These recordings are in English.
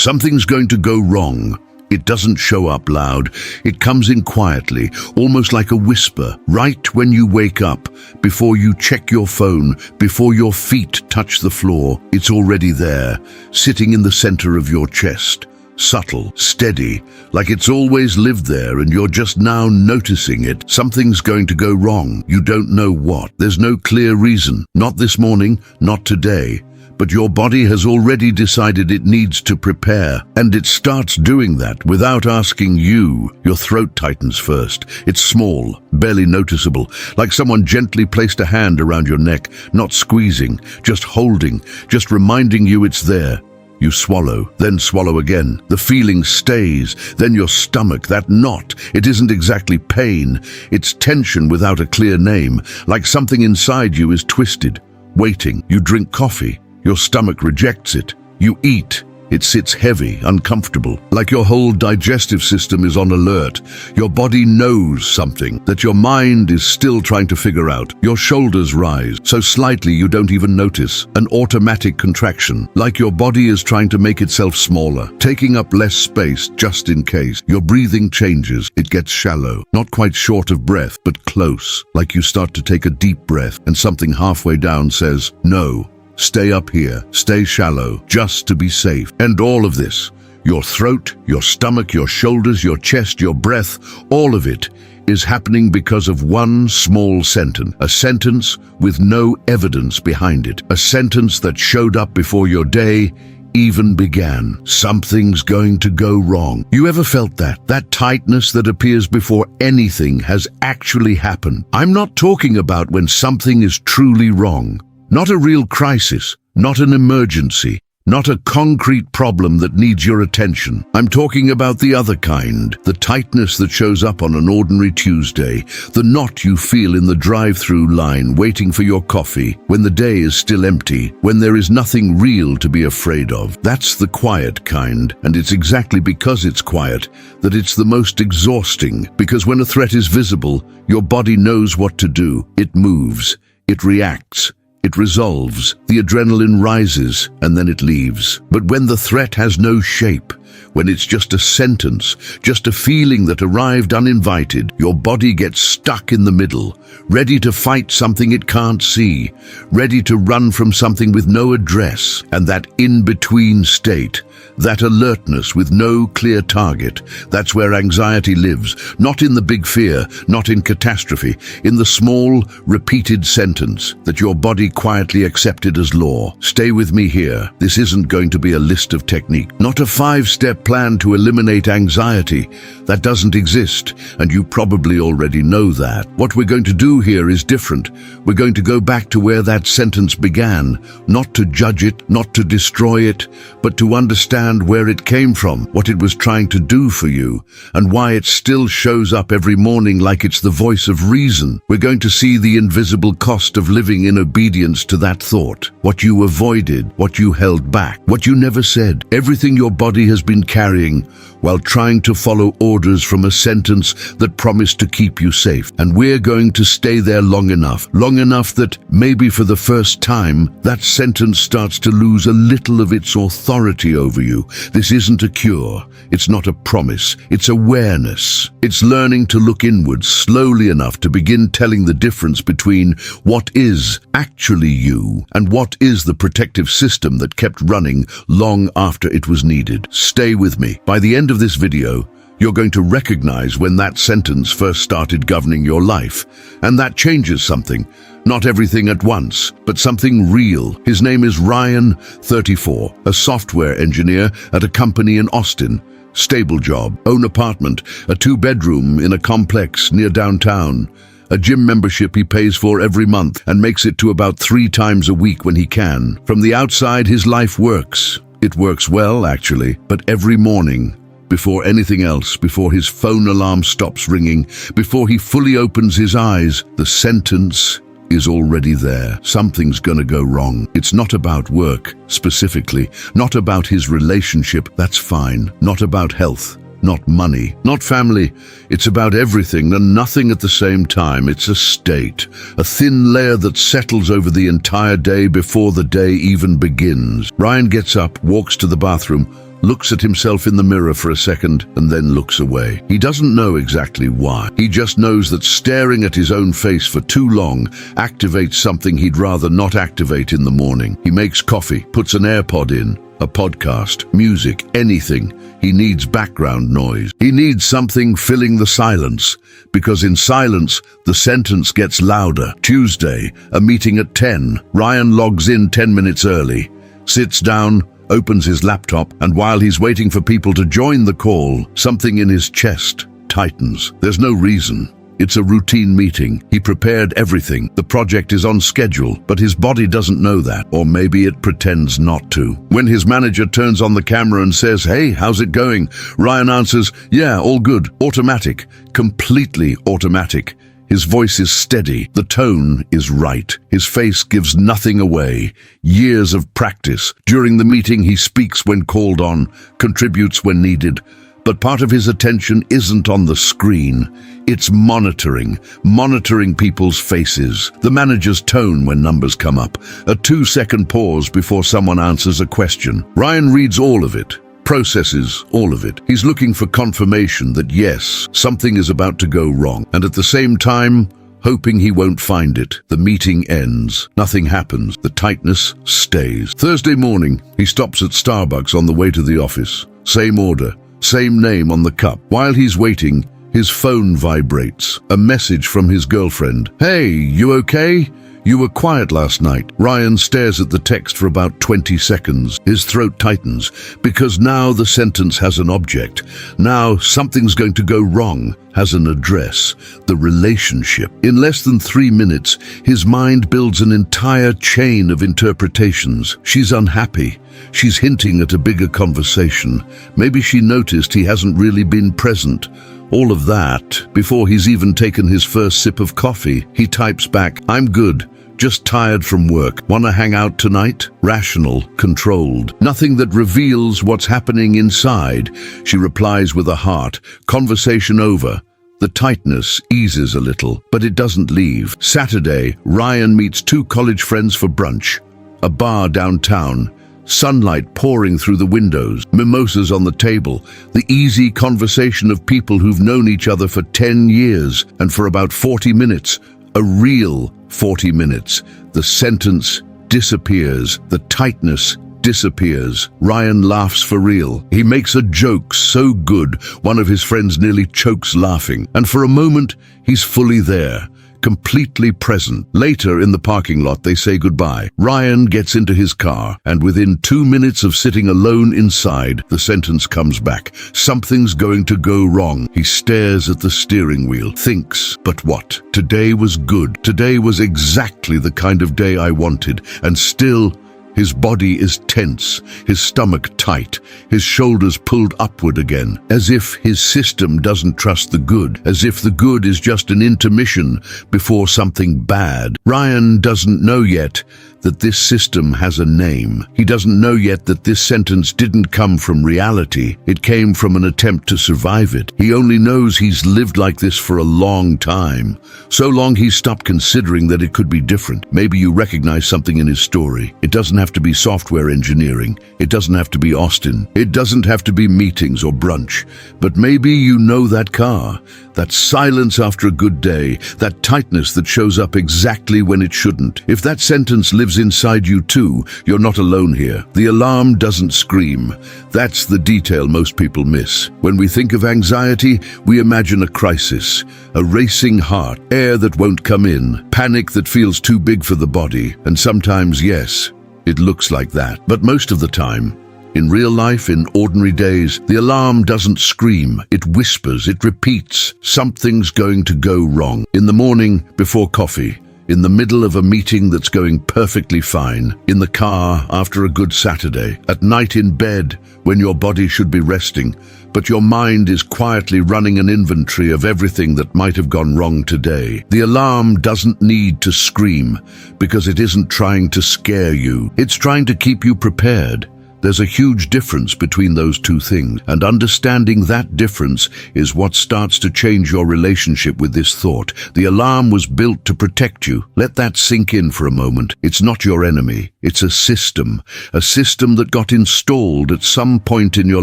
Something's going to go wrong. It doesn't show up loud. It comes in quietly, almost like a whisper, right when you wake up, before you check your phone, before your feet touch the floor. It's already there, sitting in the center of your chest. Subtle, steady, like it's always lived there and you're just now noticing it. Something's going to go wrong. You don't know what. There's no clear reason. Not this morning, not today. But your body has already decided it needs to prepare, and it starts doing that without asking you. Your throat tightens first. It's small, barely noticeable, like someone gently placed a hand around your neck, not squeezing, just holding, just reminding you it's there. You swallow, then swallow again. The feeling stays, then your stomach, that knot. It isn't exactly pain. It's tension without a clear name, like something inside you is twisted, waiting. You drink coffee. Your stomach rejects it. You eat. It sits heavy, uncomfortable, like your whole digestive system is on alert. Your body knows something that your mind is still trying to figure out. Your shoulders rise, so slightly you don't even notice. An automatic contraction, like your body is trying to make itself smaller, taking up less space just in case. Your breathing changes. It gets shallow, not quite short of breath, but close, like you start to take a deep breath and something halfway down says, no. Stay up here, stay shallow, just to be safe. And all of this, your throat, your stomach, your shoulders, your chest, your breath, all of it is happening because of one small sentence. A sentence with no evidence behind it. A sentence that showed up before your day even began. Something's going to go wrong. You ever felt that? That tightness that appears before anything has actually happened. I'm not talking about when something is truly wrong. Not a real crisis, not an emergency, not a concrete problem that needs your attention. I'm talking about the other kind, the tightness that shows up on an ordinary Tuesday, the knot you feel in the drive-through line waiting for your coffee, when the day is still empty, when there is nothing real to be afraid of. That's the quiet kind, and it's exactly because it's quiet that it's the most exhausting, because when a threat is visible, your body knows what to do. It moves, it reacts. It resolves, the adrenaline rises, and then it leaves. But when the threat has no shape, when it's just a sentence, just a feeling that arrived uninvited, your body gets stuck in the middle, ready to fight something it can't see, ready to run from something with no address. And that in-between state, that alertness with no clear target, that's where anxiety lives, not in the big fear, not in catastrophe, in the small, repeated sentence that your body quietly accepted as law. Stay with me here. This isn't going to be a list of technique, not a 5-step plan to eliminate anxiety. That doesn't exist, and you probably already know that. What we're going to do here is different. We're going to go back to where that sentence began, not to judge it, not to destroy it, but to understand where it came from, what it was trying to do for you, and why it still shows up every morning like it's the voice of reason. We're going to see the invisible cost of living in obedience to that thought, what you avoided, what you held back, what you never said, everything your body has been carrying while trying to follow orders from a sentence that promised to keep you safe. And we're going to stay there long enough that maybe for the first time, that sentence starts to lose a little of its authority over you. This isn't a cure. It's not a promise. It's awareness. It's learning to look inwards slowly enough to begin telling the difference between what is actually you and what is the protective system that kept running long after it was needed. Stay with me. By the end of this video, you're going to recognize when that sentence first started governing your life, and that changes something. Not everything at once, but something real. His name is Ryan, 34, a software engineer at a company in Austin. Stable job, own apartment, a 2-bedroom in a complex near downtown. A gym membership he pays for every month and makes it to about 3 times a week when he can. From the outside, his life works. It works well, actually, but every morning, before anything else, before his phone alarm stops ringing, before he fully opens his eyes, the sentence is already there. Something's gonna go wrong. It's not about work, specifically, not about his relationship, that's fine, not about health, not money, not family. It's about everything and nothing at the same time. It's a state, a thin layer that settles over the entire day before the day even begins. Ryan gets up, walks to the bathroom, looks at himself in the mirror for a second, and then looks away. He doesn't know exactly why. He just knows that staring at his own face for too long activates something he'd rather not activate in the morning. He makes coffee, puts an AirPod in, a podcast, music, anything. He needs background noise. He needs something filling the silence, because in silence, the sentence gets louder. Tuesday, a meeting at 10. Ryan logs in 10 minutes early, sits down, opens his laptop, and while he's waiting for people to join the call, something in his chest tightens. There's no reason. It's a routine meeting. He prepared everything. The project is on schedule, but his body doesn't know that, or maybe it pretends not to. When his manager turns on the camera and says, "Hey, how's it going?" Ryan answers, "Yeah, all good." Automatic, completely automatic. His voice is steady. The tone is right. His face gives nothing away. Years of practice. During the meeting, he speaks when called on, contributes when needed. But part of his attention isn't on the screen. It's monitoring people's faces, the manager's tone when numbers come up, a 2-second pause before someone answers a question. Ryan reads all of it, processes all of it. He's looking for confirmation that yes, something is about to go wrong, and at the same time, hoping he won't find it. The meeting ends. Nothing happens. The tightness stays. Thursday morning, he stops at Starbucks on the way to the office. Same order. Same name on the cup. While he's waiting, his phone vibrates. A message from his girlfriend. "Hey, you okay? You were quiet last night." Ryan stares at the text for about 20 seconds. His throat tightens, because now the sentence has an object. Now something's going to go wrong, has an address, the relationship. In less than 3 minutes, his mind builds an entire chain of interpretations. She's unhappy. She's hinting at a bigger conversation. Maybe she noticed he hasn't really been present. All of that, before he's even taken his first sip of coffee. He types back, "I'm good. Just tired from work. Wanna hang out tonight?" Rational, controlled. Nothing that reveals what's happening inside. She replies with a heart. Conversation over. The tightness eases a little, but it doesn't leave. Saturday, Ryan meets 2 college friends for brunch. A bar downtown. Sunlight pouring through the windows, mimosas on the table, the easy conversation of people who've known each other for 10 years, and for about 40 minutes, a real 40 minutes, the sentence disappears, the tightness disappears. Ryan laughs for real. He makes a joke so good, one of his friends nearly chokes laughing, and for a moment, he's fully there. Completely present. Later in the parking lot, they say goodbye. Ryan gets into his car, and within 2 minutes of sitting alone inside, the sentence comes back. Something's going to go wrong. He stares at the steering wheel, thinks, but what? Today was good. Today was exactly the kind of day I wanted, and still, his body is tense, his stomach tight, his shoulders pulled upward again, as if his system doesn't trust the good, as if the good is just an intermission before something bad. Ryan doesn't know yet that this system has a name. He doesn't know yet that this sentence didn't come from reality. It came from an attempt to survive it. He only knows he's lived like this for a long time. So long he's stopped considering that it could be different. Maybe you recognize something in his story. It doesn't have to be software engineering. It doesn't have to be Austin. It doesn't have to be meetings or brunch. But maybe you know that car, that silence after a good day, that tightness that shows up exactly when it shouldn't. If that sentence lives inside you too, you're not alone here. The alarm doesn't scream. That's the detail most people miss. When we think of anxiety, we imagine a crisis, a racing heart, air that won't come in, panic that feels too big for the body. And sometimes, yes, it looks like that. But most of the time, in real life, in ordinary days, the alarm doesn't scream. It whispers, it repeats. Something's going to go wrong. In the morning, before coffee. In the middle of a meeting that's going perfectly fine. In the car after a good Saturday. At night in bed when your body should be resting, but your mind is quietly running an inventory of everything that might have gone wrong today. The alarm doesn't need to scream because it isn't trying to scare you. It's trying to keep you prepared. There's a huge difference between those two things, and understanding that difference is what starts to change your relationship with this thought. The alarm was built to protect you. Let that sink in for a moment. It's not your enemy. It's a system that got installed at some point in your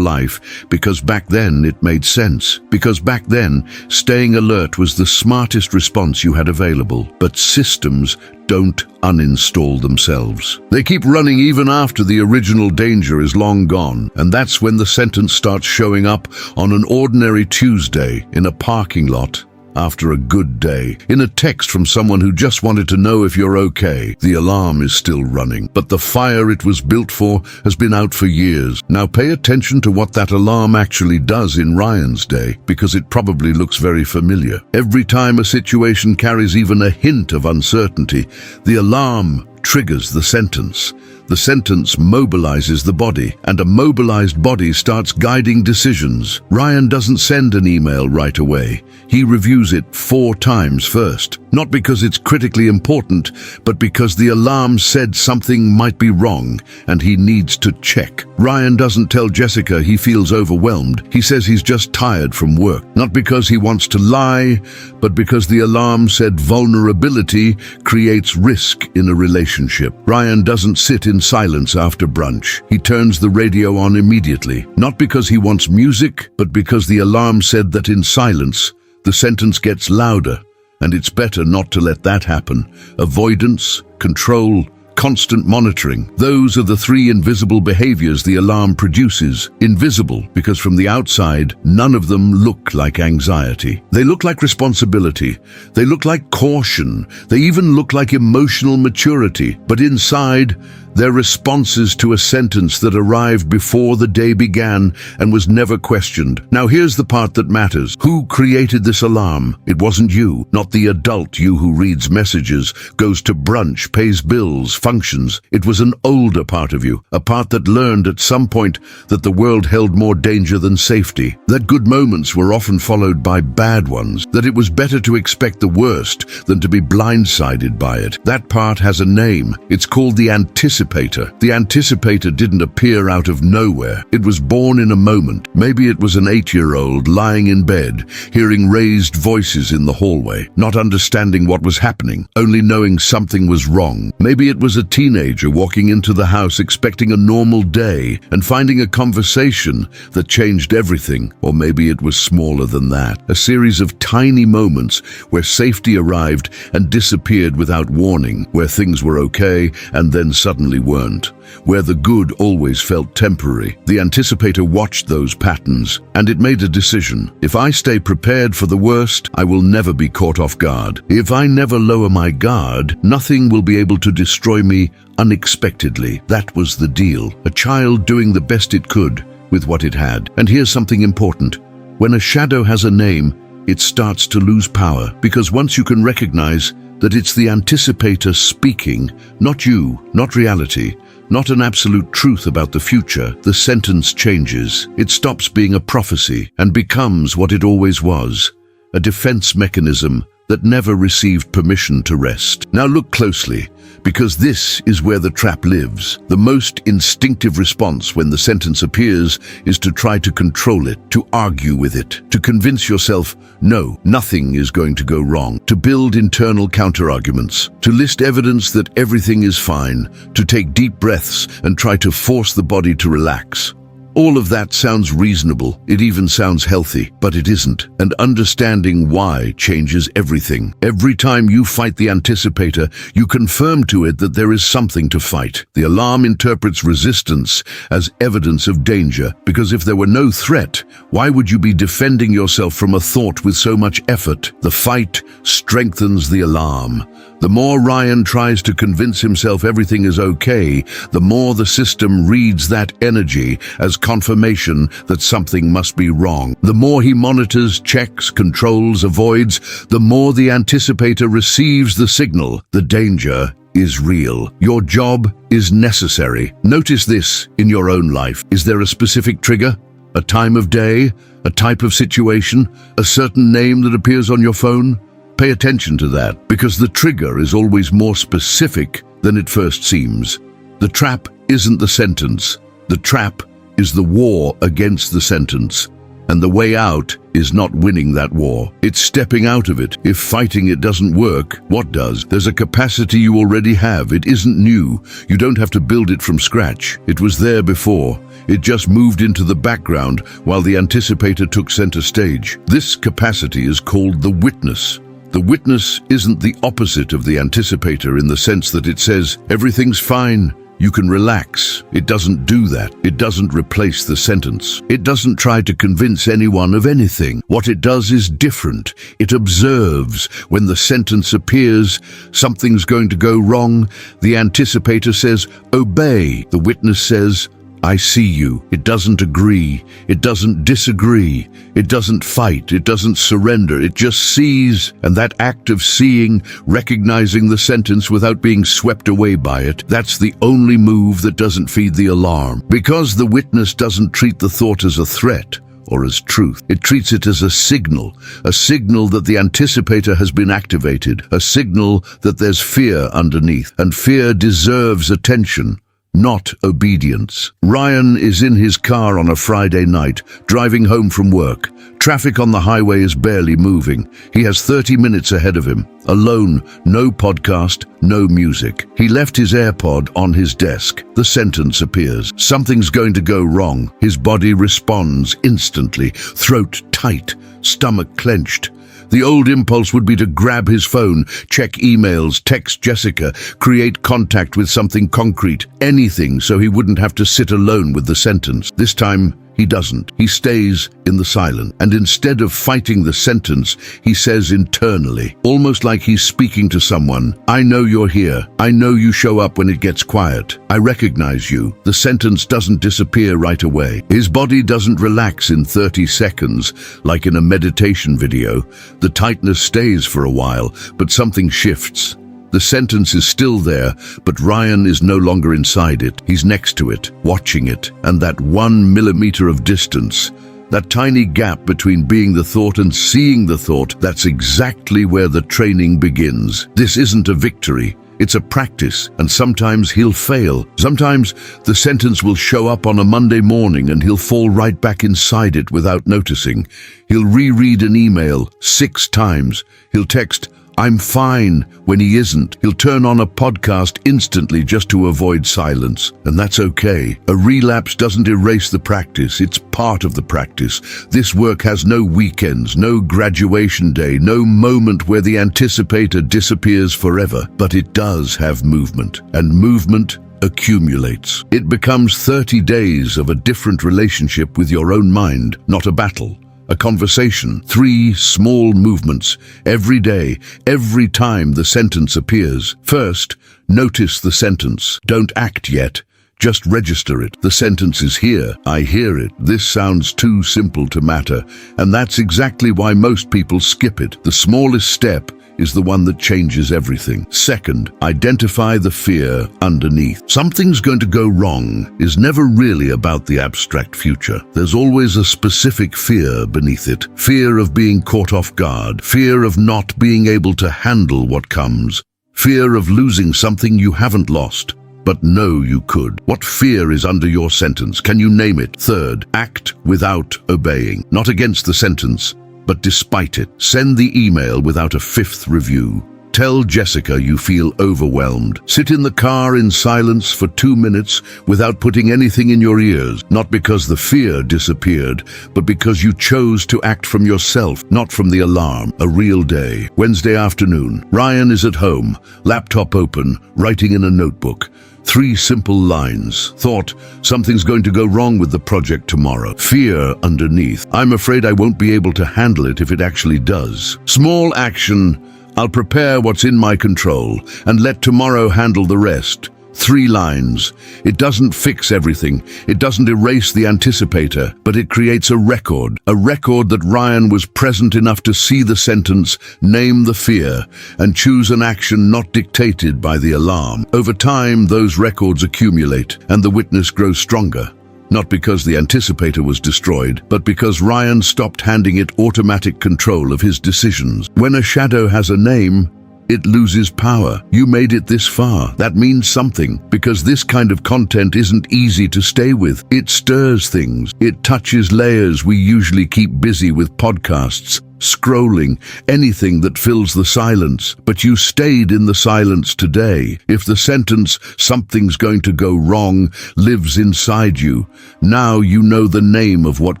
life because back then it made sense. Because back then, staying alert was the smartest response you had available. But systems don't uninstall themselves. They keep running even after the original danger is long gone. And that's when the sentence starts showing up on an ordinary Tuesday in a parking lot after a good day, in a text from someone who just wanted to know if you're okay. The alarm is still running, but the fire it was built for has been out for years. Now pay attention to what that alarm actually does in Ryan's day, because it probably looks very familiar. Every time a situation carries even a hint of uncertainty, the alarm triggers the sentence. The sentence mobilizes the body, and a mobilized body starts guiding decisions. Ryan doesn't send an email right away. He reviews it 4 times first. Not because it's critically important, but because the alarm said something might be wrong, and he needs to check. Ryan doesn't tell Jessica he feels overwhelmed. He says he's just tired from work. Not because he wants to lie, but because the alarm said vulnerability creates risk in a relationship. Ryan doesn't sit in silence after brunch. He turns the radio on immediately. Not because he wants music, but because the alarm said that in silence, the sentence gets louder. And it's better not to let that happen. Avoidance, control, constant monitoring. Those are the 3 invisible behaviors the alarm produces. Invisible, because from the outside, none of them look like anxiety. They look like responsibility. They look like caution. They even look like emotional maturity. But inside, they're responses to a sentence that arrived before the day began and was never questioned. Now here's the part that matters. Who created this alarm? It wasn't you, not the adult you who reads messages, goes to brunch, pays bills, functions. It was an older part of you, a part that learned at some point that the world held more danger than safety, that good moments were often followed by bad ones, that it was better to expect the worst than to be blindsided by it. That part has a name. It's called the anticipator. The anticipator didn't appear out of nowhere. It was born in a moment. Maybe it was an 8-year-old lying in bed, hearing raised voices in the hallway, not understanding what was happening, only knowing something was wrong. Maybe it was a teenager walking into the house expecting a normal day and finding a conversation that changed everything. Or maybe it was smaller than that. A series of tiny moments where safety arrived and disappeared without warning, where things were okay and then suddenly weren't, where the good always felt temporary. The anticipator watched those patterns, and it made a decision. If I stay prepared for the worst, I will never be caught off guard. If I never lower my guard, nothing will be able to destroy me unexpectedly. That was the deal. A child doing the best it could with what it had. And here's something important. When a shadow has a name, it starts to lose power, because once you can recognize that it's the anticipator speaking, not you, not reality, not an absolute truth about the future, the sentence changes. It stops being a prophecy and becomes what it always was, a defense mechanism that never received permission to rest. Now look closely, because this is where the trap lives. The most instinctive response when the sentence appears is to try to control it, to argue with it, to convince yourself, no, nothing is going to go wrong, to build internal counterarguments, to list evidence that everything is fine, to take deep breaths and try to force the body to relax. All of that sounds reasonable, it even sounds healthy, but it isn't. And understanding why changes everything. Every time you fight the anticipator, you confirm to it that there is something to fight. The alarm interprets resistance as evidence of danger, because if there were no threat, why would you be defending yourself from a thought with so much effort? The fight strengthens the alarm. The more Ryan tries to convince himself everything is okay, the more the system reads that energy as confirmation that something must be wrong. The more he monitors, checks, controls, avoids, the more the anticipator receives the signal. The danger is real. Your job is necessary. Notice this in your own life. Is there a specific trigger? A time of day? A type of situation? A certain name that appears on your phone? Pay attention to that, because the trigger is always more specific than it first seems. The trap isn't the sentence. The trap is the war against the sentence, and the way out is not winning that war. It's stepping out of it. If fighting it doesn't work, what does? There's a capacity you already have. It isn't new. You don't have to build it from scratch. It was there before. It just moved into the background while the anticipator took center stage. This capacity is called the witness. The witness isn't the opposite of the anticipator in the sense that it says, everything's fine, you can relax. It doesn't do that. It doesn't replace the sentence. It doesn't try to convince anyone of anything. What it does is different. It observes. When the sentence appears, something's going to go wrong. The anticipator says, obey. The witness says, I see you. It doesn't agree. It doesn't disagree. It doesn't fight. It doesn't surrender. It just sees. And that act of seeing, recognizing the sentence without being swept away by it, that's the only move that doesn't feed the alarm. Because the witness doesn't treat the thought as a threat or as truth. It treats it as a signal that the anticipator has been activated, a signal that there's fear underneath, and fear deserves attention, not obedience. Ryan is in his car on a Friday night, driving home from work. Traffic on the highway is barely moving. He has 30 minutes ahead of him. Alone, no podcast, no music. He left his AirPod on his desk. The sentence appears. Something's going to go wrong. His body responds instantly. Throat tight, stomach clenched. The old impulse would be to grab his phone, check emails, text Jessica, create contact with something concrete, anything so he wouldn't have to sit alone with the sentence. This time, he doesn't. He stays in the silence. And instead of fighting the sentence, he says internally, almost like he's speaking to someone, I know you're here. I know you show up when it gets quiet. I recognize you. The sentence doesn't disappear right away. His body doesn't relax in 30 seconds, like in a meditation video. The tightness stays for a while, but something shifts. The sentence is still there, but Ryan is no longer inside it. He's next to it, watching it, and that 1 millimeter of distance, that tiny gap between being the thought and seeing the thought, that's exactly where the training begins. This isn't a victory. It's a practice, and sometimes he'll fail. Sometimes the sentence will show up on a Monday morning and he'll fall right back inside it without noticing. He'll reread an email 6 times. He'll text, I'm fine, when he isn't. He'll turn on a podcast instantly just to avoid silence, and that's okay. A relapse doesn't erase the practice, it's part of the practice. This work has no weekends, no graduation day, no moment where the anticipator disappears forever, but it does have movement, and movement accumulates. It becomes 30 days of a different relationship with your own mind, not a battle. A conversation, 3 small movements, every day, every time the sentence appears. First, notice the sentence. Don't act yet. Just register it. The sentence is here. I hear it. This sounds too simple to matter. And that's exactly why most people skip it. The smallest step is the one that changes everything. Second, identify the fear underneath. Something's going to go wrong is never really about the abstract future. There's always a specific fear beneath it. Fear of being caught off guard. Fear of not being able to handle what comes. Fear of losing something you haven't lost, but know you could. What fear is under your sentence? Can you name it? Third, act without obeying. Not against the sentence, but despite it. Send the email without a 5th review. Tell Jessica you feel overwhelmed. Sit in the car in silence for 2 minutes without putting anything in your ears. Not because the fear disappeared, but because you chose to act from yourself, not from the alarm. A real day. Wednesday afternoon. Ryan is at home, laptop open, writing in a notebook. 3 simple lines. Thought, something's going to go wrong with the project tomorrow. Fear underneath. I'm afraid I won't be able to handle it if it actually does. Small action. I'll prepare what's in my control and let tomorrow handle the rest. 3 lines. It doesn't fix everything. It doesn't erase the anticipator, but it creates a record that Ryan was present enough to see the sentence, name the fear, and choose an action not dictated by the alarm. Over time, those records accumulate, and the witness grows stronger. Not because the anticipator was destroyed, but because Ryan stopped handing it automatic control of his decisions. When a shadow has a name, it loses power. You made it this far. That means something, because this kind of content isn't easy to stay with. It stirs things. It touches layers we usually keep busy with podcasts, scrolling, anything that fills the silence. But you stayed in the silence today. If the sentence, "something's going to go wrong," lives inside you, now you know the name of what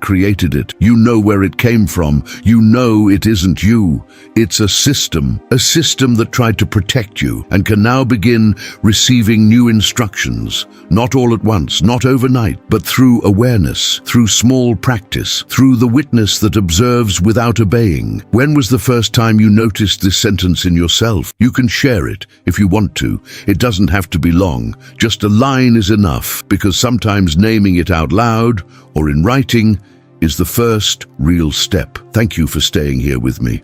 created it. You know where it came from. You know it isn't you. It's a system that tried to protect you and can now begin receiving new instructions. Not all at once, not overnight, but through awareness, through small practice, through the witness that observes without obeying. When was the first time you noticed this sentence in yourself? You can share it if you want to. It doesn't have to be long. Just a line is enough, because sometimes naming it out loud or in writing is the first real step. Thank you for staying here with me.